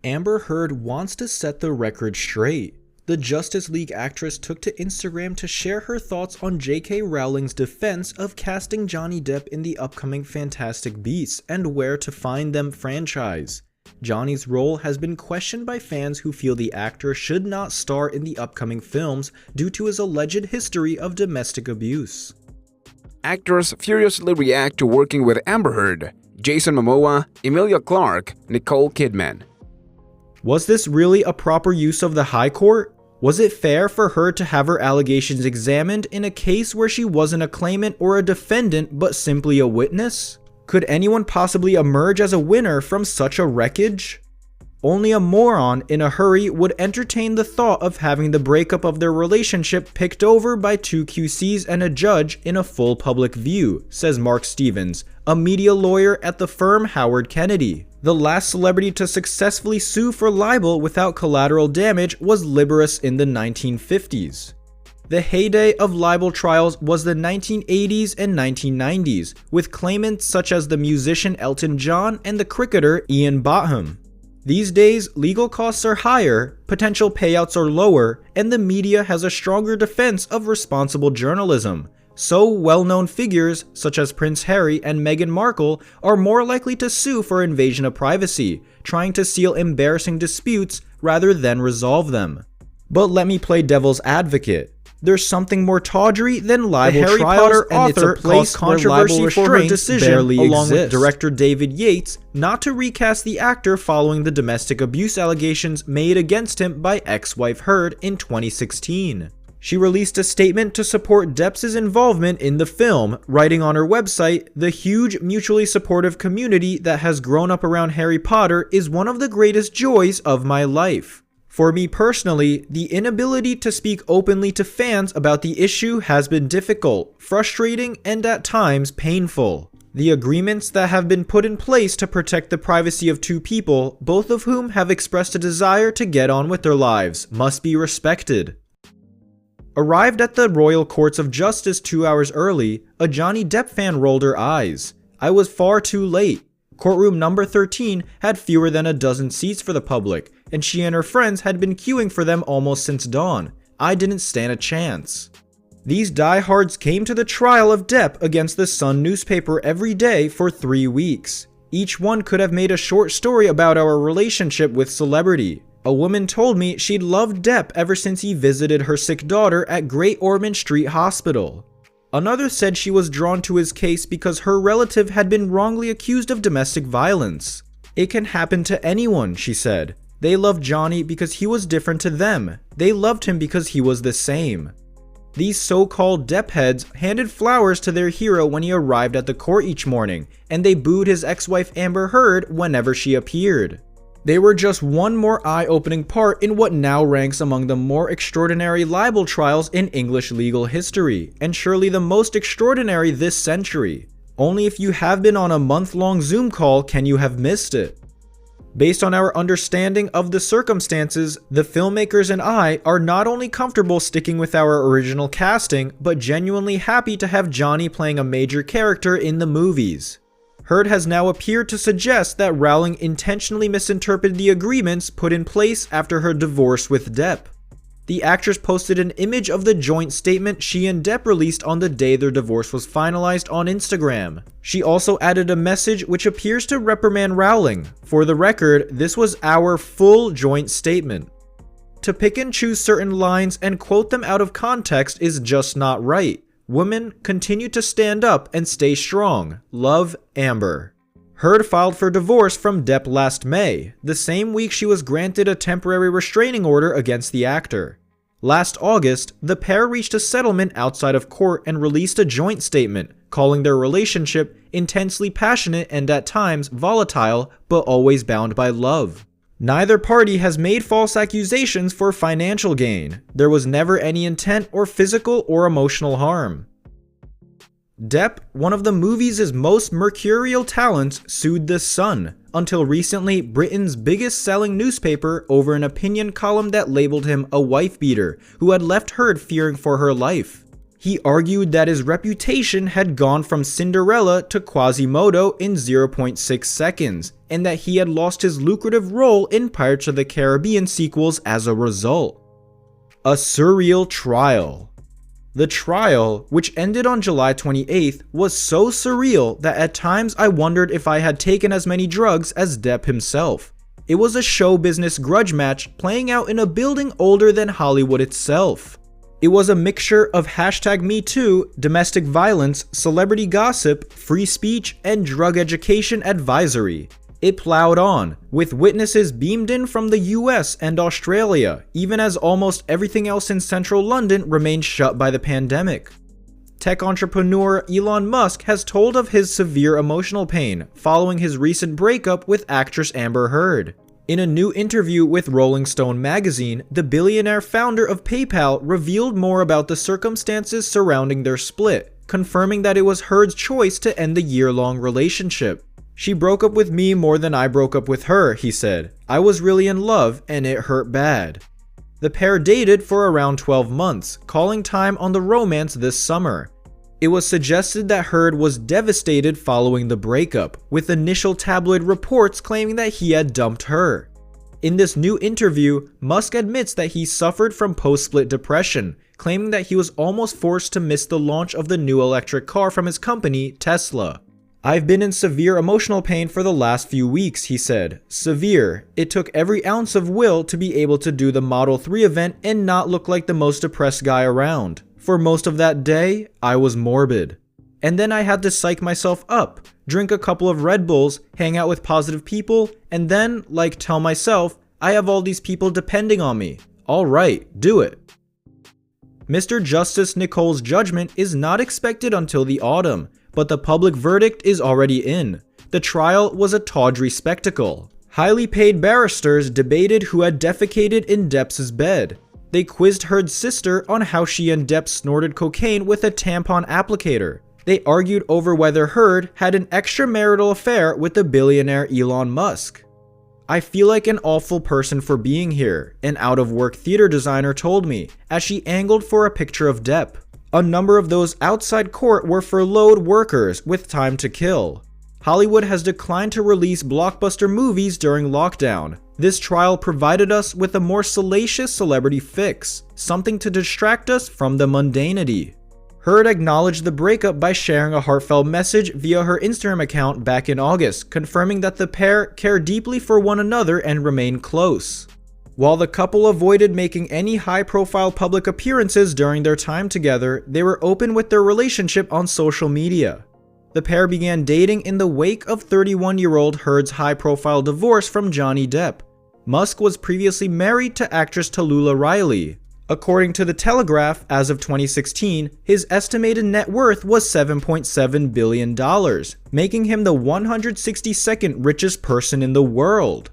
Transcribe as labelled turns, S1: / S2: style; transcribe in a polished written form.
S1: Amber Heard wants to set the record straight. The Justice League actress took to Instagram to share her thoughts on J.K. Rowling's defense of casting Johnny Depp in the upcoming Fantastic Beasts and Where to Find Them franchise. Johnny's role has been questioned by fans who feel the actor should not star in the upcoming films due to his alleged history of domestic abuse.
S2: Actors furiously react to working with Amber Heard, Jason Momoa, Emilia Clarke, Nicole Kidman.
S1: Was this really a proper use of the High Court? Was it fair for her to have her allegations examined in a case where she wasn't a claimant or a defendant but simply a witness? Could anyone possibly emerge as a winner from such a wreckage? Only a moron in a hurry would entertain the thought of having the breakup of their relationship picked over by two QCs and a judge in a full public view, says Mark Stevens, a media lawyer at the firm Howard Kennedy. The last celebrity to successfully sue for libel without collateral damage was Liberace in the 1950s. The heyday of libel trials was the 1980s and 1990s, with claimants such as the musician Elton John and the cricketer Ian Botham. These days, legal costs are higher, potential payouts are lower, and the media has a stronger defense of responsible journalism. So well-known figures, such as Prince Harry and Meghan Markle, are more likely to sue for invasion of privacy, trying to seal embarrassing disputes rather than resolve them. But let me play devil's advocate. There's something more tawdry than libel Harry
S3: trials,
S1: Potter author caused controversy for her decision, along with director David Yates, not to recast the actor following the domestic abuse allegations made against him by ex-wife Heard in 2016. She released a statement to support Depp's involvement in the film, writing on her website, "The huge, mutually supportive community that has grown up around Harry Potter is one of the greatest joys of my life. For me personally, the inability to speak openly to fans about the issue has been difficult, frustrating, and at times painful. The agreements that have been put in place to protect the privacy of two people, both of whom have expressed a desire to get on with their lives, must be respected." Arrived at the Royal Courts of Justice 2 hours early, a Johnny Depp fan rolled her eyes. "I was far too late. Courtroom number 13 had fewer than a dozen seats for the public, and she and her friends had been queuing for them almost since dawn. I didn't stand a chance." These diehards came to the trial of Depp against the Sun newspaper every day for 3 weeks. Each one could have made a short story about our relationship with celebrity. A woman told me she'd loved Depp ever since he visited her sick daughter at Great Ormond Street Hospital. Another said she was drawn to his case because her relative had been wrongly accused of domestic violence. "It can happen to anyone," she said. "They loved Johnny because he was different to them. They loved him because he was the same." These so-called Depp heads handed flowers to their hero when he arrived at the court each morning, and they booed his ex-wife Amber Heard whenever she appeared. They were just one more eye-opening part in what now ranks among the more extraordinary libel trials in English legal history, and surely the most extraordinary this century. Only if you have been on a month-long Zoom call can you have missed it. Based on our understanding of the circumstances, the filmmakers and I are not only comfortable sticking with our original casting, but genuinely happy to have Johnny playing a major character in the movies. Heard has now appeared to suggest that Rowling intentionally misinterpreted the agreements put in place after her divorce with Depp. The actress posted an image of the joint statement she and Depp released on the day their divorce was finalized on Instagram. She also added a message which appears to reprimand Rowling. "For the record, this was our full joint statement." To pick and choose certain lines and quote them out of context is just not right. Women, continue to stand up and stay strong. Love, Amber. Heard filed for divorce from Depp last May, the same week she was granted a temporary restraining order against the actor. Last August, the pair reached a settlement outside of court and released a joint statement, calling their relationship intensely passionate and at times volatile, but always bound by love. Neither party has made false accusations for financial gain. There was never any intent or physical or emotional harm. Depp, one of the movie's most mercurial talents, sued The Sun, until recently Britain's biggest selling newspaper, over an opinion column that labeled him a wife-beater who had left Heard fearing for her life. He argued that his reputation had gone from Cinderella to Quasimodo in 0.6 seconds, and that he had lost his lucrative role in Pirates of the Caribbean sequels as a result. A surreal trial. The trial, which ended on July 28th, was so surreal that at times I wondered if I had taken as many drugs as Depp himself. It was a show business grudge match playing out in a building older than Hollywood itself. It was a mixture of #MeToo, domestic violence, celebrity gossip, free speech, and drug education advisory. It plowed on, with witnesses beamed in from the US and Australia, even as almost everything else in central London remained shut by the pandemic. Tech entrepreneur Elon Musk has told of his severe emotional pain following his recent breakup with actress Amber Heard. In a new interview with Rolling Stone magazine, the billionaire founder of PayPal revealed more about the circumstances surrounding their split, confirming that it was Heard's choice to end the year-long relationship. "She broke up with me more than I broke up with her," he said. "I was really in love, and it hurt bad." The pair dated for around 12 months, calling time on the romance this summer. It was suggested that Heard was devastated following the breakup, with initial tabloid reports claiming that he had dumped her. In this new interview, Musk admits that he suffered from post-split depression, claiming that he was almost forced to miss the launch of the new electric car from his company, Tesla. "I've been in severe emotional pain for the last few weeks," he said. "Severe. It took every ounce of will to be able to do the Model 3 event and not look like the most depressed guy around. For most of that day, I was morbid. And then I had to psych myself up, drink a couple of Red Bulls, hang out with positive people, and then, tell myself, I have all these people depending on me. All right, do it." Mr. Justice Nicole's judgment is not expected until the autumn, but the public verdict is already in. The trial was a tawdry spectacle. Highly paid barristers debated who had defecated in Depp's bed. They quizzed Heard's sister on how she and Depp snorted cocaine with a tampon applicator. They argued over whether Heard had an extramarital affair with the billionaire Elon Musk. "I feel like an awful person for being here," an out-of-work theater designer told me, as she angled for a picture of Depp. A number of those outside court were furloughed workers with time to kill. Hollywood has declined to release blockbuster movies during lockdown. This trial provided us with a more salacious celebrity fix, something to distract us from the mundanity. Heard acknowledged the breakup by sharing a heartfelt message via her Instagram account back in August, confirming that the pair care deeply for one another and remain close. While the couple avoided making any high-profile public appearances during their time together, they were open with their relationship on social media. The pair began dating in the wake of 31-year-old Heard's high-profile divorce from Johnny Depp. Musk was previously married to actress Talulah Riley. According to The Telegraph, as of 2016, his estimated net worth was $7.7 billion, making him the 162nd richest person in the world.